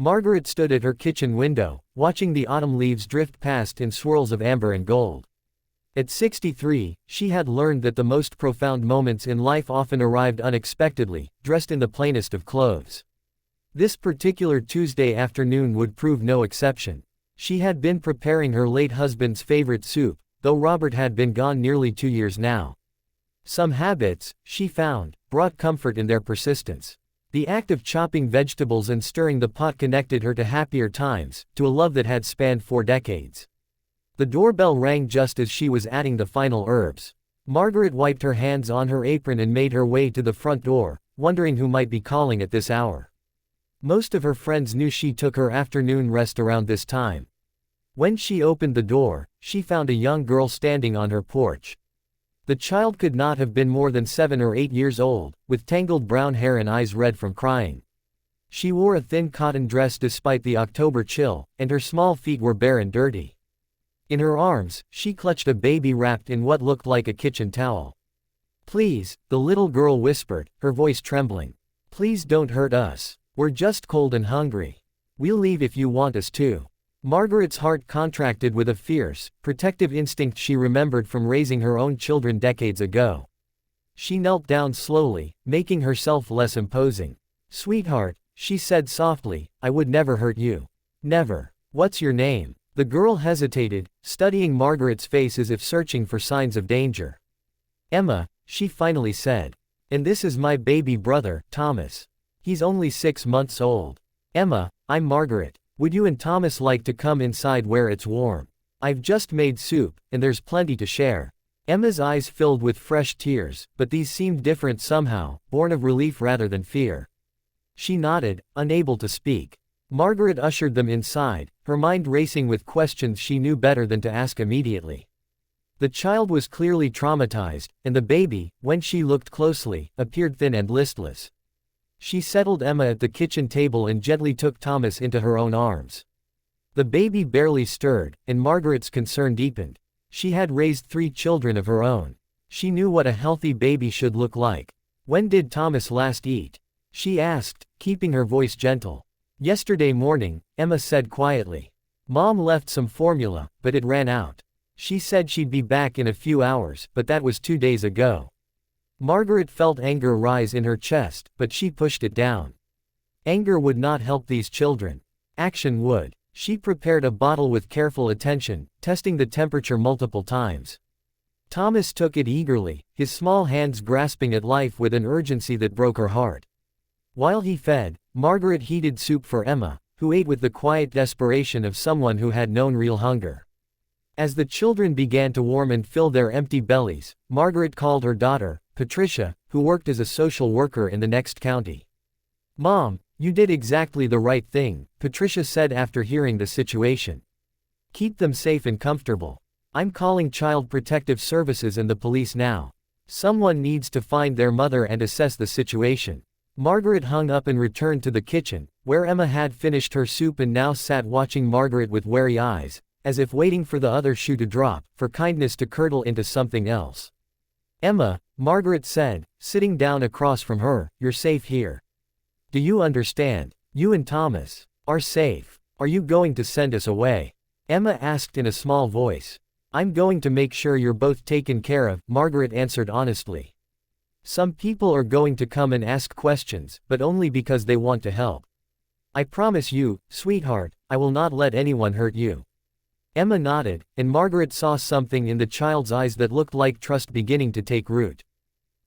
Margaret stood at her kitchen window, watching the autumn leaves drift past in swirls of amber and gold. At 63, she had learned that the most profound moments in life often arrived unexpectedly, dressed in the plainest of clothes. This particular Tuesday afternoon would prove no exception. She had been preparing her late husband's favorite soup, though Robert had been gone nearly 2 years now. Some habits, she found, brought comfort in their persistence. The act of chopping vegetables and stirring the pot connected her to happier times, to a love that had spanned 4 decades. The doorbell rang just as she was adding the final herbs. Margaret wiped her hands on her apron and made her way to the front door, wondering who might be calling at this hour. Most of her friends knew she took her afternoon rest around this time. When she opened the door, she found a young girl standing on her porch. The child could not have been more than 7 or 8 years old, with tangled brown hair and eyes red from crying. She wore a thin cotton dress despite the October chill, and her small feet were bare and dirty. In her arms, she clutched a baby wrapped in what looked like a kitchen towel. "Please," the little girl whispered, her voice trembling. "Please don't hurt us. We're just cold and hungry. We'll leave if you want us to." Margaret's heart contracted with a fierce, protective instinct she remembered from raising her own children decades ago. She knelt down slowly, making herself less imposing. "Sweetheart," she said softly, "I would never hurt you. Never. What's your name?" The girl hesitated, studying Margaret's face as if searching for signs of danger. "Emma," she finally said. "And this is my baby brother, Thomas. He's only 6 months old." "Emma, I'm Margaret. Would you and Thomas like to come inside where it's warm? I've just made soup, and there's plenty to share." Emma's eyes filled with fresh tears, but these seemed different somehow, born of relief rather than fear. She nodded, unable to speak. Margaret ushered them inside, her mind racing with questions she knew better than to ask immediately. The child was clearly traumatized, and the baby, when she looked closely, appeared thin and listless. She settled Emma at the kitchen table and gently took Thomas into her own arms. The baby barely stirred, and Margaret's concern deepened. She had raised 3 children of her own. She knew what a healthy baby should look like. "When did Thomas last eat?" she asked, keeping her voice gentle. "Yesterday morning," Emma said quietly. "Mom left some formula, but it ran out. She said she'd be back in a few hours, but that was 2 days ago." Margaret felt anger rise in her chest, but she pushed it down. Anger would not help these children. Action would. She prepared a bottle with careful attention, testing the temperature multiple times. Thomas took it eagerly, his small hands grasping at life with an urgency that broke her heart. While he fed, Margaret heated soup for Emma, who ate with the quiet desperation of someone who had known real hunger. As the children began to warm and fill their empty bellies, Margaret called her daughter, Patricia, who worked as a social worker in the next county. "Mom, you did exactly the right thing," Patricia said after hearing the situation. "Keep them safe and comfortable. I'm calling Child Protective Services and the police now. Someone needs to find their mother and assess the situation." Margaret hung up and returned to the kitchen, where Emma had finished her soup and now sat watching Margaret with wary eyes, as if waiting for the other shoe to drop, for kindness to curdle into something else. "Emma," Margaret said, sitting down across from her, "you're safe here. Do you understand? You and Thomas are safe. Are you going to send us away?" Emma asked in a small voice. "I'm going to make sure you're both taken care of," Margaret answered honestly. "Some people are going to come and ask questions, but only because they want to help. I promise you, sweetheart, I will not let anyone hurt you." Emma nodded, and Margaret saw something in the child's eyes that looked like trust beginning to take root.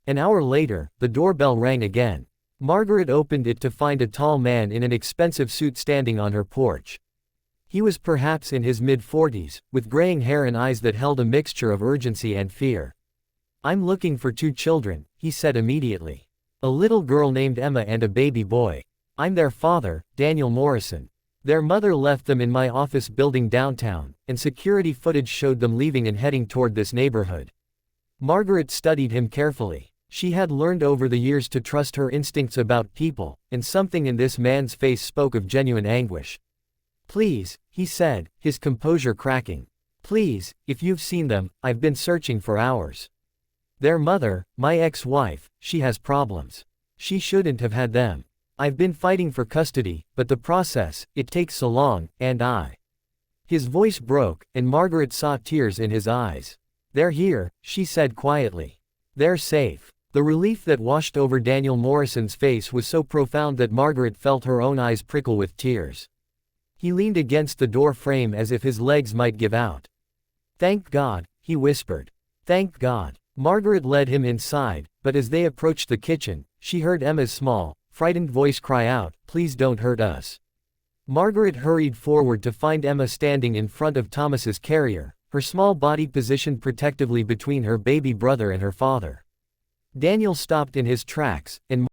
An hour later, the doorbell rang again. Margaret opened it to find a tall man in an expensive suit standing on her porch. He was perhaps in his mid-40s, with graying hair and eyes that held a mixture of urgency and fear. "I'm looking for 2 children," he said immediately. "A little girl named Emma and a baby boy. I'm their father, Daniel Morrison. Their mother left them in my office building downtown, and security footage showed them leaving and heading toward this neighborhood." Margaret studied him carefully. She had learned over the years to trust her instincts about people, and something in this man's face spoke of genuine anguish. "Please," he said, his composure cracking. "Please, if you've seen them, I've been searching for hours. Their mother, my ex-wife, she has problems. She shouldn't have had them." I've been fighting for custody, but the process, it takes so long, and I. His voice broke, and Margaret saw tears in his eyes. They're here, she said quietly. They're safe. The relief that washed over Daniel Morrison's face was so profound that Margaret felt her own eyes prickle with tears. He leaned against the door frame as if his legs might give out. Thank God, he whispered. Thank God. Margaret led him inside, but as they approached the kitchen, she heard Emma's small, frightened voice cry out, "Please don't hurt us." Margaret hurried forward to find Emma standing in front of Thomas's carrier, her small body positioned protectively between her baby brother and her father. Daniel stopped in his tracks, and